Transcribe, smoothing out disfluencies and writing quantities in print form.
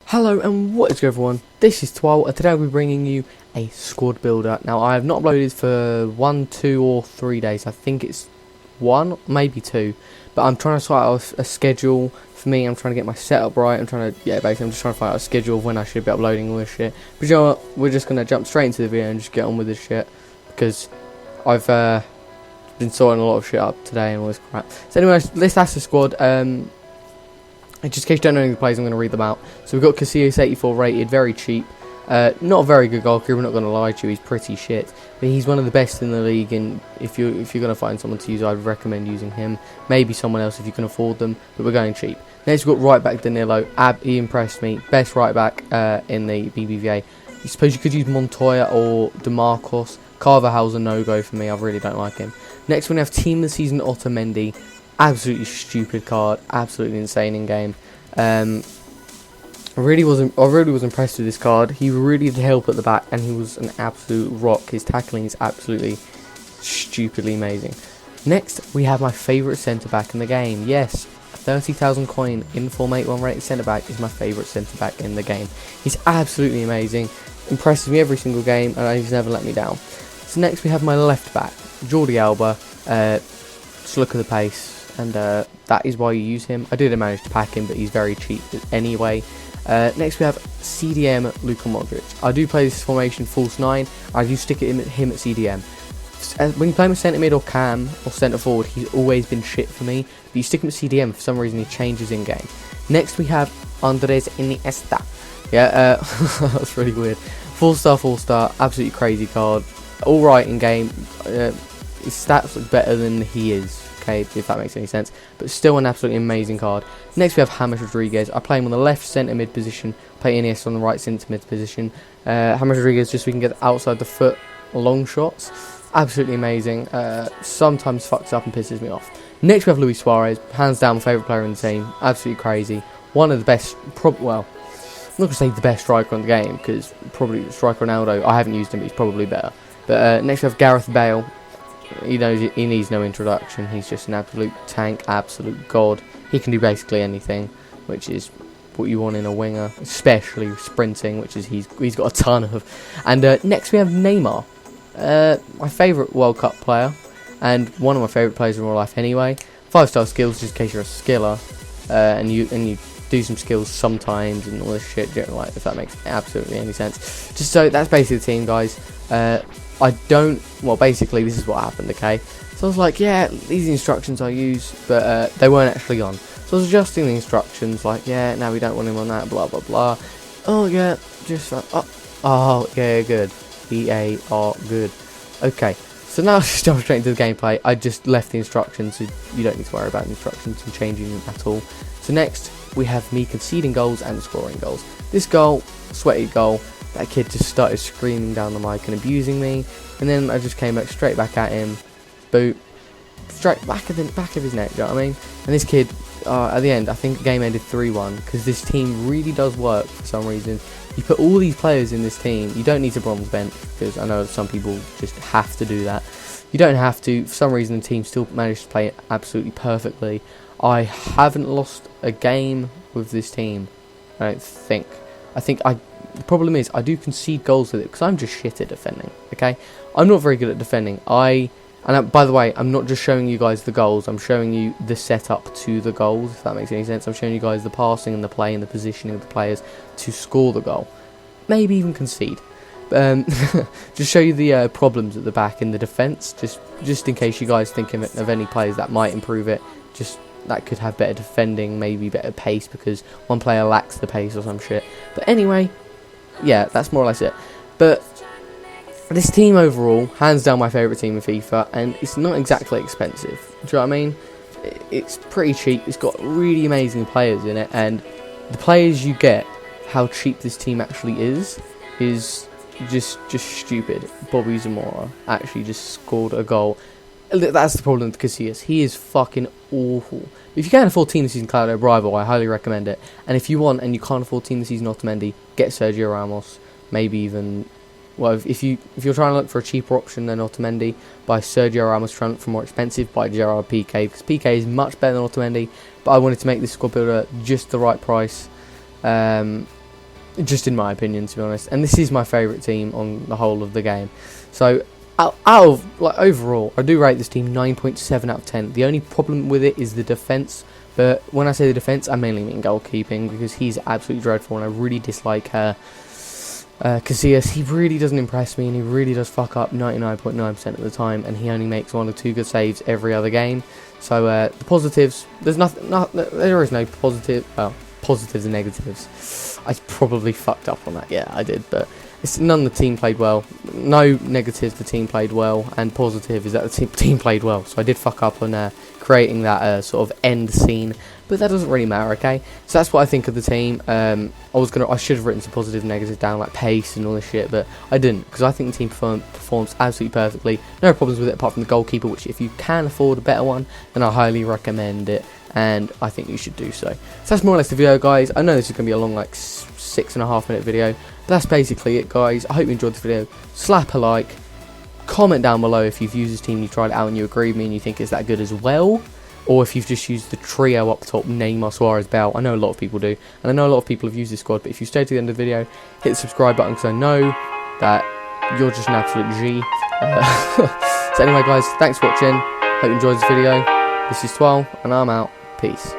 Hello and what is good everyone, this is Twal and today I'll be bringing you a squad builder. Now I have not uploaded for 1, 2 or 3 days, I think it's 1, maybe 2. But I'm trying to sort out a schedule for me, I'm trying to get my setup right, basically I'm just trying to find out a schedule of when I should be uploading all this shit. But you know what, we're just going to jump straight into the video and just get on with this shit. Because I've been sorting a lot of shit up today and all this crap. So anyways, that's the squad. Just in case you don't know any of the players, I'm going to read them out. So we've got Casillas 84 rated, very cheap. Not a very good goalkeeper, I'm not going to lie to you, he's pretty shit. But he's one of the best in the league, and if you're going to find someone to use, I'd recommend using him. Maybe someone else if you can afford them, but we're going cheap. Next we've got right back Danilo. He impressed me. Best right back in the BBVA. I suppose you could use Montoya or DeMarcos. Carvajal's a no-go for me, I really don't like him. Next we have Team of the Season Otamendi. Absolutely stupid card, absolutely insane in game. I really was impressed with this card. He really did help at the back, and he was an absolute rock. His tackling is absolutely stupidly amazing. Next, we have my favourite centre back in the game. Yes, 30,000 coin in Form 81 rated centre back is my favourite centre back in the game. He's absolutely amazing, impresses me every single game, and he's never let me down. So next we have my left back, Jordi Alba. Just look at the pace. And that is why you use him. I didn't manage to pack him, but he's very cheap anyway. Next we have CDM Luka Modric. I do play this formation false 9. I do stick him at CDM. When you play him at centre mid or cam or centre forward, he's always been shit for me. But you stick him at CDM, for some reason he changes in game. Next we have Andres Iniesta. Yeah, that's really weird. 4-star, absolutely crazy card. All right in game. His stats look better than he is. Okay, if that makes any sense, but still an absolutely amazing card. Next we have James Rodriguez. I play him on the left centre mid position, play Iniesta on the right centre mid position. James Rodriguez, just so we can get outside the foot long shots. Absolutely amazing. Sometimes fucks up and pisses me off. Next we have Luis Suarez, hands down my favourite player in the team. Absolutely crazy. One of the best, well, I'm not going to say the best striker in the game, because probably striker Ronaldo, I haven't used him, but he's probably better. But next we have Gareth Bale. He needs no introduction. He's just an absolute tank, absolute god. He can do basically anything, which is what you want in a winger, especially sprinting, which is he's got a ton of. And next we have Neymar, my favourite World Cup player, and one of my favourite players in real life anyway. 5-star skills, just in case you're a skiller, and you do some skills sometimes and all this shit. Like, if that makes absolutely any sense. Just so that's basically the team, guys. Well, basically this is what happened, okay? So I was like, yeah, these instructions I use, but they weren't actually on. So I was adjusting the instructions, like, yeah, now we don't want him on that, blah, blah, blah. Oh, yeah, just, oh, yeah, good. EA are good. Okay, so now just jump straight into the gameplay. I just left the instructions, so you don't need to worry about the instructions and changing them at all. So next, we have me conceding goals and scoring goals. This goal, sweaty goal. That kid just started screaming down the mic and abusing me, and then I just came straight back at him, boot, straight back of his neck, do you know what I mean? And this kid, at the end, I think the game ended 3-1, because this team really does work for some reason. You put all these players in this team, you don't need to bronze bench, because I know some people just have to do that. You don't have to. For some reason the team still managed to play it absolutely perfectly. I haven't lost a game with this team, I don't think. The problem is, I do concede goals with it, because I'm just shit at defending, okay? I'm not very good at defending. By the way, I'm not just showing you guys the goals, I'm showing you the setup to the goals, if that makes any sense. I'm showing you guys the passing and the play and the positioning of the players to score the goal. Maybe even concede. Just show you the problems at the back in the defence, just in case you guys think of any players that might improve it, that could have better defending, maybe better pace, because one player lacks the pace or some shit. But anyway, yeah, that's more or less it. But this team overall, hands down my favourite team in FIFA, and it's not exactly expensive. Do you know what I mean? It's pretty cheap. It's got really amazing players in it, and the players you get, how cheap this team actually is just stupid. Bobby Zamora actually just scored a goal. That's the problem with Casillas. He is fucking awful. If you can't afford Team of the Season Claudio Bravo, I highly recommend it. And if you want and you can't afford Team of the Season Otamendi, get Sergio Ramos. Maybe even, well, if you're trying to look for a cheaper option than Otamendi, buy Sergio Ramos. Trying to look for more expensive, buy Gerard PK, because PK is much better than Otamendi. But I wanted to make this squad builder just the right price. just in my opinion, to be honest. And this is my favourite team on the whole of the game. So out of, like, overall, I do rate this team 9.7 out of 10. The only problem with it is the defence. But when I say the defence, I mainly mean goalkeeping, because he's absolutely dreadful, and I really dislike Casillas. He really doesn't impress me, and he really does fuck up 99.9% of the time, and he only makes 1 or 2 good saves every other game. So the positives, there is no positive. Well, positives and negatives. I probably fucked up on that. Yeah, I did, but none of the team played well. No negatives, the team played well, and positive is that the team played well. So I did fuck up on creating that sort of end scene, but that doesn't really matter, okay? So that's what I think of the team. I should have written some positive and negatives down, like pace and all this shit, but I didn't, because I think the team performs absolutely perfectly. No problems with it apart from the goalkeeper, which if you can afford a better one, then I highly recommend it, and I think you should do so. So that's more or less the video, guys. I know this is going to be a long, like 6.5 minute video, but that's basically it, guys. I hope you enjoyed this video. Slap a like, comment down below if you've used this team, you tried it out and you agree with me and you think it's that good as well, or if you've just used the trio up top, Neymar, Suarez, Bale. I know a lot of people do, and I know a lot of people have used this squad, but if you stay to the end of the video, hit the subscribe button, because I know that you're just an absolute G. So anyway, guys, thanks for watching. Hope you enjoyed this video. This is Twal, and I'm out. Peace.